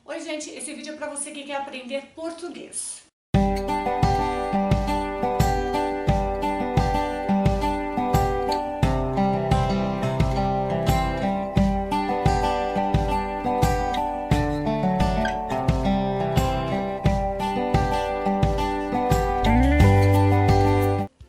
Oi gente, esse vídeo é para você que quer aprender português.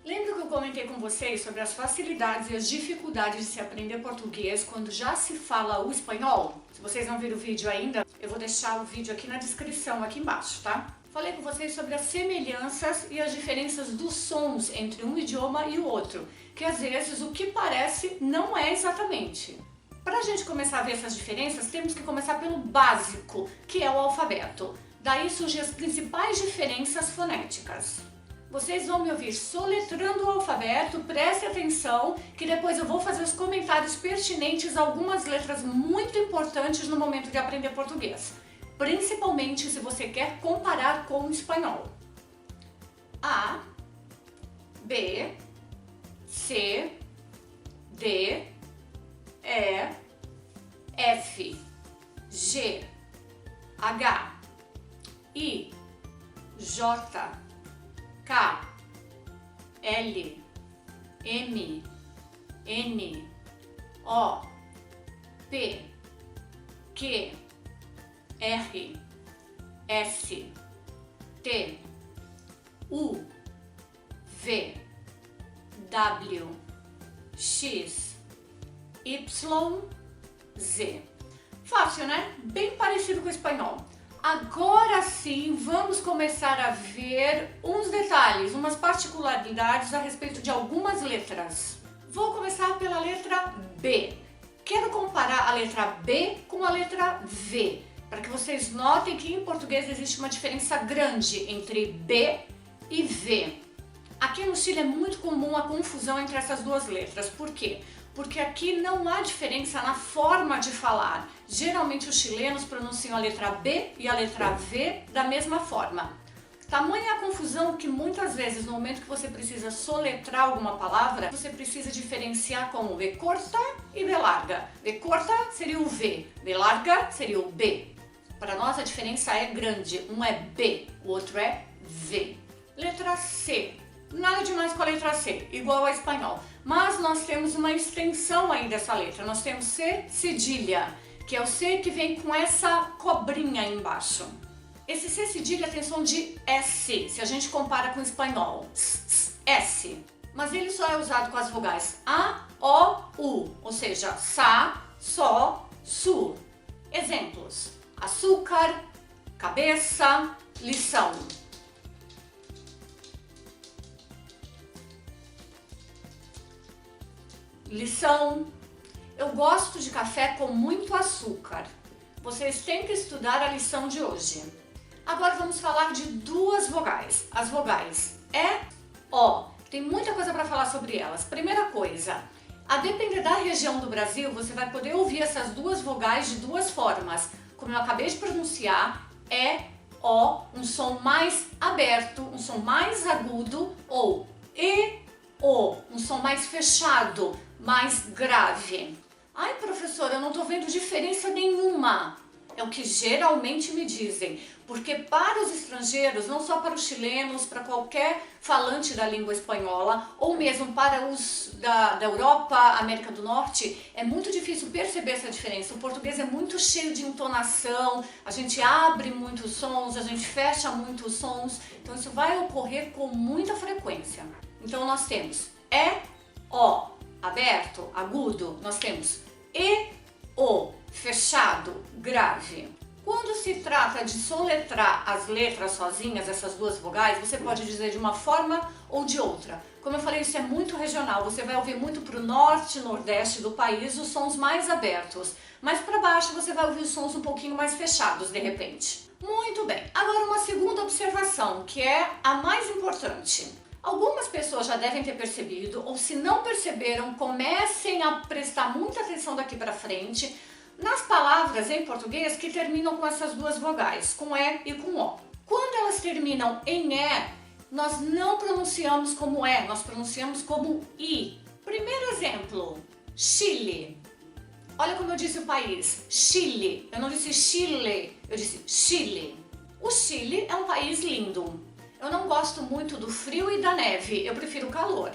Lembra que eu comentei com vocês sobre as facilidades e as dificuldades de se aprender português quando já se fala o espanhol? Se vocês não viram o vídeo ainda, eu vou deixar o vídeo aqui na descrição, aqui embaixo, tá? Falei com vocês sobre as semelhanças e as diferenças dos sons entre um idioma e o outro, que às vezes o que parece não é exatamente. Para a gente começar a ver essas diferenças, temos que começar pelo básico, que é o alfabeto. Daí surgem as principais diferenças fonéticas. Vocês vão me ouvir soletrando o alfabeto, preste atenção, que depois eu vou fazer os comentários pertinentes a algumas letras muito importantes no momento de aprender português. Principalmente se você quer comparar com o espanhol. A, B, C, D, E, F, G, H, I, J, K, L, M, N, O, P, Q, R, S, T, U, V, W, X, Y, Z. Fácil, né? Bem parecido com o espanhol. Agora sim, vamos começar a ver uns detalhes, umas particularidades a respeito de algumas letras. Vou começar pela letra B. Quero comparar a letra B com a letra V, para que vocês notem que em português existe uma diferença grande entre B e V. Aqui no Chile é muito comum a confusão entre essas duas letras. Por quê? Porque aqui não há diferença na forma de falar. Geralmente os chilenos pronunciam a letra B e a letra V da mesma forma. Tamanha a confusão que muitas vezes no momento que você precisa soletrar alguma palavra, você precisa diferenciar como V corta e V larga. V corta seria o V, V larga seria o B. Para nós a diferença é grande, um é B, o outro é V. Letra C. Nada demais com a letra C, igual ao espanhol. Mas nós temos uma extensão aí dessa letra. Nós temos C cedilha, que é o C que vem com essa cobrinha aí embaixo. Esse C cedilha tem som de S, se a gente compara com o espanhol. S. Mas ele só é usado com as vogais A, O, U, ou seja, Sa, Só, Su. Exemplos: açúcar, cabeça, lição. Lição. Eu gosto de café com muito açúcar. Vocês têm que estudar a lição de hoje. Agora vamos falar de duas vogais. As vogais E, O. Tem muita coisa para falar sobre elas. Primeira coisa, a depender da região do Brasil, você vai poder ouvir essas duas vogais de duas formas. Como eu acabei de pronunciar, E, O, um som mais aberto, um som mais agudo, ou E, O, um som mais fechado, mais grave. Ai, professora, eu não estou vendo diferença nenhuma. É o que geralmente me dizem, porque para os estrangeiros, não só para os chilenos, para qualquer falante da língua espanhola, ou mesmo para os da Europa, América do Norte, é muito difícil perceber essa diferença. O português é muito cheio de entonação, a gente abre muitos sons, a gente fecha muitos sons, então isso vai ocorrer com muita frequência. Então nós temos E, O, aberto, agudo, nós temos E, O, fechado, grave. Quando se trata de soletrar as letras sozinhas, essas duas vogais, você pode dizer de uma forma ou de outra. Como eu falei, isso é muito regional, você vai ouvir muito para o norte e nordeste do país os sons mais abertos, mas para baixo você vai ouvir os sons um pouquinho mais fechados de repente. Muito bem, agora uma segunda observação, que é a mais importante. Algumas pessoas já devem ter percebido, ou se não perceberam, comecem a prestar muita atenção daqui para frente nas palavras em português que terminam com essas duas vogais, com E e com O. Quando elas terminam em E, nós não pronunciamos como E, nós pronunciamos como I. Primeiro exemplo, Chile. Olha como eu disse o país, Chile. Eu não disse Chile, eu disse Chile. O Chile é um país lindo. Eu não gosto muito do frio e da neve, eu prefiro o calor.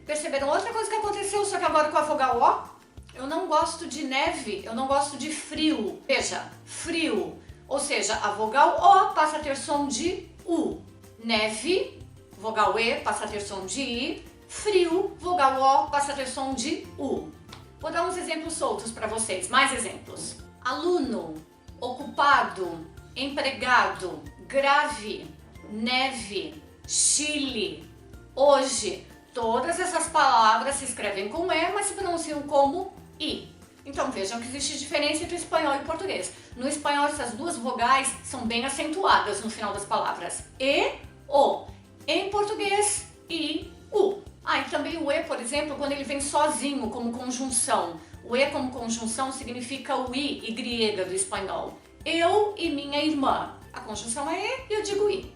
Perceberam outra coisa que aconteceu, só que agora com a vogal O? Eu não gosto de neve, eu não gosto de frio. Veja, frio, ou seja, a vogal O passa a ter som de U. Neve, vogal E passa a ter som de I. Frio, vogal O passa a ter som de U. Vou dar uns exemplos soltos para vocês, mais exemplos. Aluno, ocupado, empregado, grave, neve, Chile, hoje. Todas essas palavras se escrevem com E, mas se pronunciam como I. Então vejam que existe diferença entre espanhol e português. No espanhol essas duas vogais são bem acentuadas no final das palavras. E, O. Em português, I, U. E também o E, por exemplo, quando ele vem sozinho como conjunção. O E como conjunção significa o I, Y do espanhol. Eu e minha irmã. A conjunção é E e eu digo I.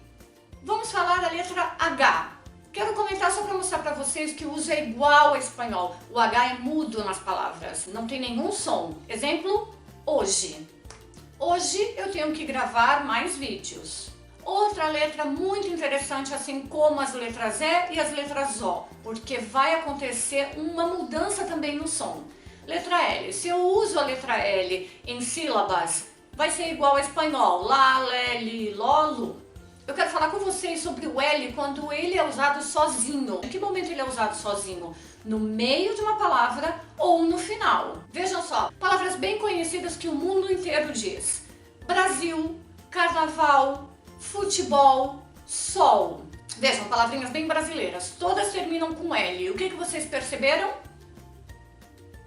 Vamos falar da letra H. Quero comentar só para mostrar para vocês que o uso é igual ao espanhol. O H é mudo nas palavras, não tem nenhum som. Exemplo, hoje. Hoje eu tenho que gravar mais vídeos. Outra letra muito interessante, assim como as letras E e as letras O, porque vai acontecer uma mudança também no som. Letra L. Se eu uso a letra L em sílabas, vai ser igual ao espanhol. Lá, lé, li, lolo. Eu quero falar com vocês sobre o L quando ele é usado sozinho. Em que momento ele é usado sozinho? No meio de uma palavra ou no final. Vejam só, palavras bem conhecidas que o mundo inteiro diz. Brasil, carnaval, futebol, sol. Vejam, palavrinhas bem brasileiras. Todas terminam com L. O que vocês perceberam?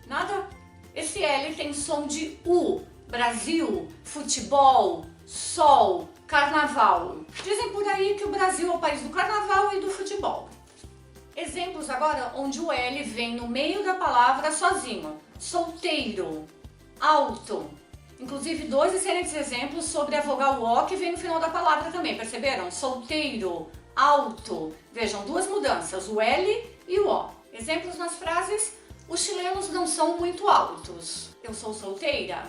Nada? Esse L tem som de U. Brasil, futebol, sol, carnaval. Dizem por aí que o Brasil é o país do carnaval e do futebol. Exemplos agora onde o L vem no meio da palavra sozinho. Solteiro, alto. Inclusive dois excelentes exemplos sobre a vogal O que vem no final da palavra também, perceberam? Solteiro, alto. Vejam, duas mudanças, o L e o O. Exemplos nas frases, os chilenos não são muito altos. Eu sou solteira.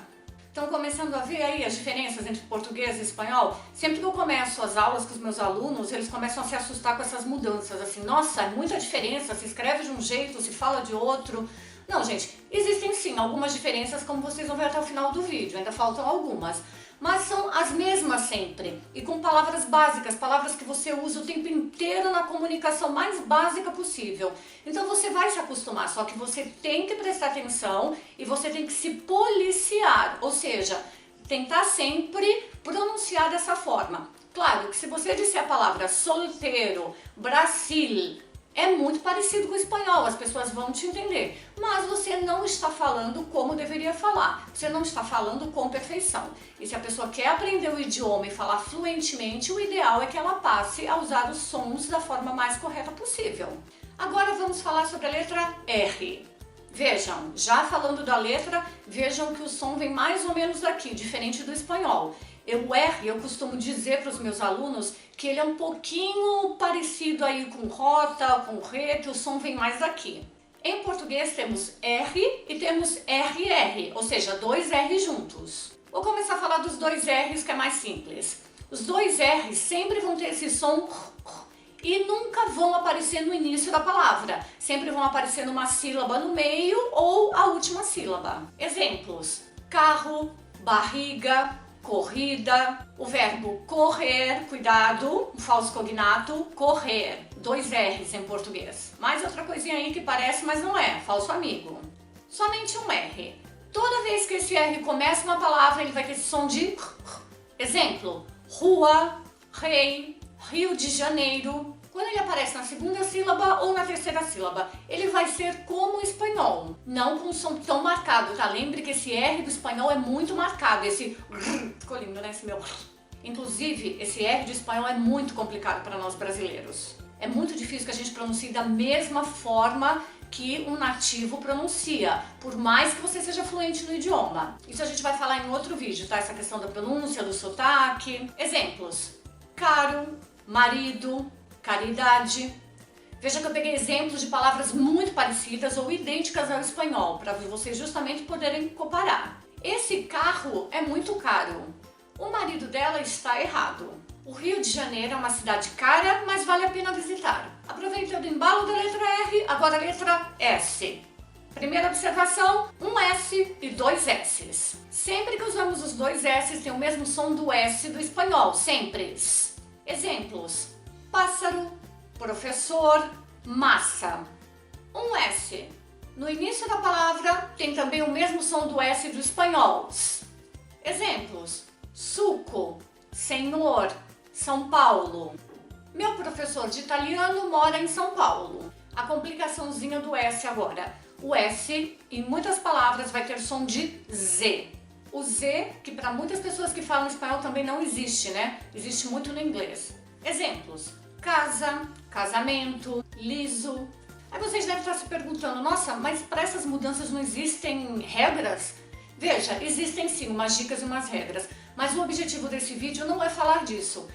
Estão começando a ver aí as diferenças entre português e espanhol? Sempre que eu começo as aulas com os meus alunos, eles começam a se assustar com essas mudanças, assim, nossa, é muita diferença, se escreve de um jeito, se fala de outro. Não, gente, existem sim algumas diferenças, como vocês vão ver até o final do vídeo, ainda faltam algumas. Mas são as mesmas sempre, e com palavras básicas, palavras que você usa o tempo inteiro na comunicação mais básica possível. Então você vai se acostumar, só que você tem que prestar atenção e você tem que se policiar, ou seja, tentar sempre pronunciar dessa forma. Claro que se você disser a palavra solteiro, Brasil, é muito parecido com o espanhol, as pessoas vão te entender, mas você não está falando como deveria falar, você não está falando com perfeição. E se a pessoa quer aprender o idioma e falar fluentemente, o ideal é que ela passe a usar os sons da forma mais correta possível. Agora vamos falar sobre a letra R. Vejam, já falando da letra, vejam que o som vem mais ou menos daqui, diferente do espanhol. O R, eu costumo dizer para os meus alunos que ele é um pouquinho parecido aí com rota, com re, que o som vem mais daqui. Em português temos R e temos RR, ou seja, dois R juntos. Vou começar a falar dos dois R's, que é mais simples. Os dois R's sempre vão ter esse som e nunca vão aparecer no início da palavra. Sempre vão aparecer numa sílaba no meio ou a última sílaba. Exemplos: carro, barriga, corrida, o verbo correr, cuidado, um falso cognato, correr, dois R's em português. Mais outra coisinha aí que parece, mas não é, falso amigo. Somente um R. Toda vez que esse R começa uma palavra, ele vai ter esse som de exemplo, rua, rei, Rio de Janeiro. Quando ele aparece na segunda sílaba ou na terceira sílaba, ele vai ser como o espanhol, não com um som tão marcado, tá? Lembre que esse R do espanhol é muito marcado, esse ficou lindo, né, esse meu. Inclusive, esse R do espanhol é muito complicado para nós brasileiros. É muito difícil que a gente pronuncie da mesma forma que um nativo pronuncia, por mais que você seja fluente no idioma. Isso a gente vai falar em outro vídeo, tá? Essa questão da pronúncia, do sotaque. Exemplos: caro, marido, caridade. Veja que eu peguei exemplos de palavras muito parecidas ou idênticas ao espanhol, para vocês justamente poderem comparar. Esse carro é muito caro. O marido dela está errado. O Rio de Janeiro é uma cidade cara, mas vale a pena visitar. Aproveitando o embalo da letra R, agora a letra S. Primeira observação, um S e dois S's. Sempre que usamos os dois S's, tem o mesmo som do S do espanhol, sempre. Exemplos, pássaro, professor, massa. Um S. No início da palavra, tem também o mesmo som do S do espanhol. Exemplos, suco, senhor, São Paulo. Meu professor de italiano mora em São Paulo. A complicaçãozinha do S agora. O S, em muitas palavras, vai ter som de Z. O Z, que para muitas pessoas que falam espanhol também não existe, né? Existe muito no inglês. Exemplos, casa, casamento, liso. Aí vocês devem estar se perguntando, nossa, mas para essas mudanças não existem regras? Veja, existem sim umas dicas e umas regras, mas o objetivo desse vídeo não é falar disso.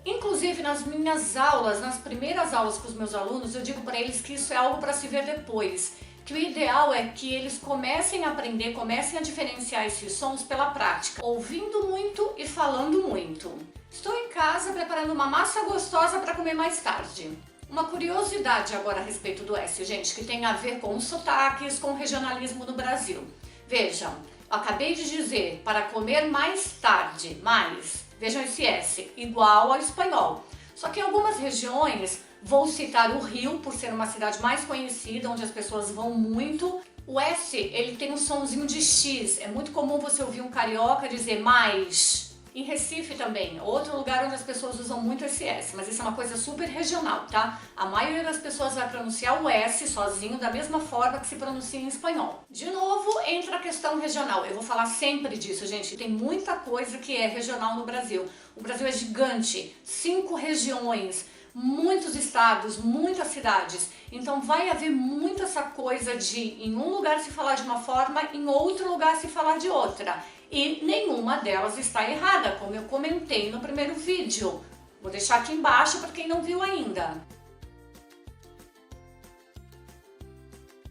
Inclusive nas minhas aulas, nas primeiras aulas com os meus alunos, eu digo para eles que isso é algo para se ver depois. Que o ideal é que eles comecem a aprender, comecem a diferenciar esses sons pela prática, ouvindo muito e falando muito. Estou em casa preparando uma massa gostosa para comer mais tarde. Uma curiosidade agora a respeito do S, gente, que tem a ver com os sotaques, com o regionalismo no Brasil. Vejam, acabei de dizer para comer mais tarde, mais. Vejam esse S, igual ao espanhol. Só que em algumas regiões, vou citar o Rio, por ser uma cidade mais conhecida, onde as pessoas vão muito. O S, ele tem um sonzinho de X. É muito comum você ouvir um carioca dizer mais. Em Recife também, outro lugar onde as pessoas usam muito esse S, mas isso é uma coisa super regional, tá? A maioria das pessoas vai pronunciar o S sozinho da mesma forma que se pronuncia em espanhol. De novo, entra a questão regional. Eu vou falar sempre disso, gente. Tem muita coisa que é regional no Brasil. O Brasil é gigante, 5 regiões, muitos estados, muitas cidades. Então vai haver muito essa coisa de em um lugar se falar de uma forma, em outro lugar se falar de outra. E nenhuma delas está errada, como eu comentei no primeiro vídeo. Vou deixar aqui embaixo para quem não viu ainda.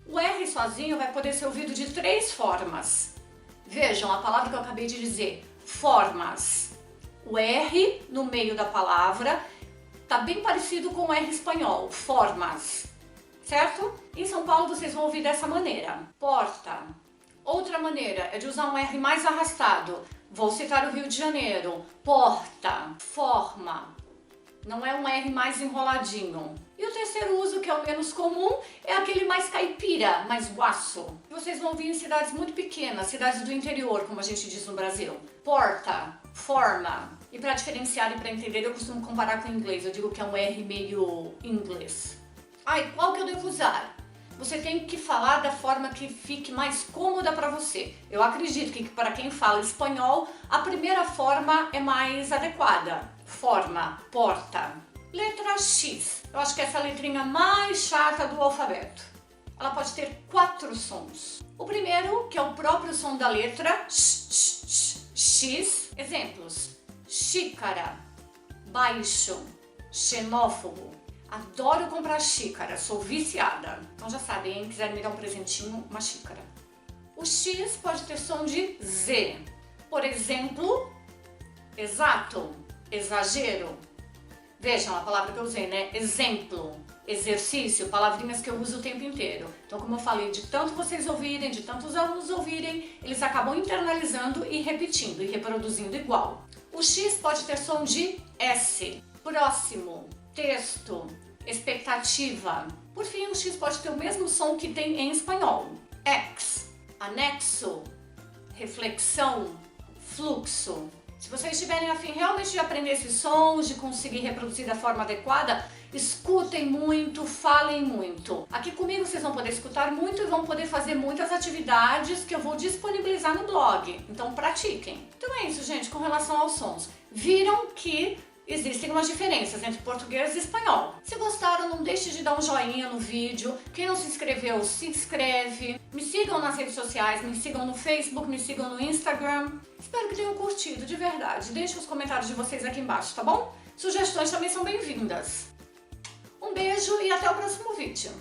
O R sozinho vai poder ser ouvido de 3 formas. Vejam a palavra que eu acabei de dizer, formas. O R no meio da palavra está bem parecido com o R espanhol, formas, certo? Em São Paulo vocês vão ouvir dessa maneira, porta. Outra maneira é de usar um R mais arrastado. Vou citar o Rio de Janeiro. Porta, forma. Não é um R mais enroladinho. E o terceiro uso, que é o menos comum, é aquele mais caipira, mais guaço. Vocês vão ouvir em cidades muito pequenas, cidades do interior, como a gente diz no Brasil. Porta, forma. E para diferenciar e para entender, eu costumo comparar com o inglês. Eu digo que é um R meio inglês. E qual que eu devo usar? Você tem que falar da forma que fique mais cômoda para você. Eu acredito que para quem fala espanhol, a primeira forma é mais adequada. Forma, porta. Letra X. Eu acho que é essa letrinha mais chata do alfabeto. Ela pode ter 4 sons. O primeiro, que é o próprio som da letra X. Exemplos. Xícara, baixo, xenófobo. Adoro comprar xícara, sou viciada. Então já sabem, hein? Quiserem me dar um presentinho, uma xícara. O X pode ter som de Z. Por exemplo, exato, exagero. Vejam a palavra que eu usei, né? Exemplo, exercício, palavrinhas que eu uso o tempo inteiro. Então, como eu falei, de tanto vocês ouvirem, de tantos alunos ouvirem, eles acabam internalizando e repetindo e reproduzindo igual. O X pode ter som de S. Próximo, texto, expectativa. Por fim, o X pode ter o mesmo som que tem em espanhol. X, anexo, reflexão, fluxo. Se vocês estiverem a fim realmente de aprender esses sons, de conseguir reproduzir da forma adequada, escutem muito, falem muito. Aqui comigo vocês vão poder escutar muito e vão poder fazer muitas atividades que eu vou disponibilizar no blog. Então pratiquem. Então é isso, gente, com relação aos sons. Viram que existem umas diferenças entre português e espanhol. Se gostaram, não deixe de dar um joinha no vídeo. Quem não se inscreveu, se inscreve. Me sigam nas redes sociais, me sigam no Facebook, me sigam no Instagram. Espero que tenham curtido, de verdade. Deixem os comentários de vocês aqui embaixo, tá bom? Sugestões também são bem-vindas. Um Um beijo e até o próximo vídeo.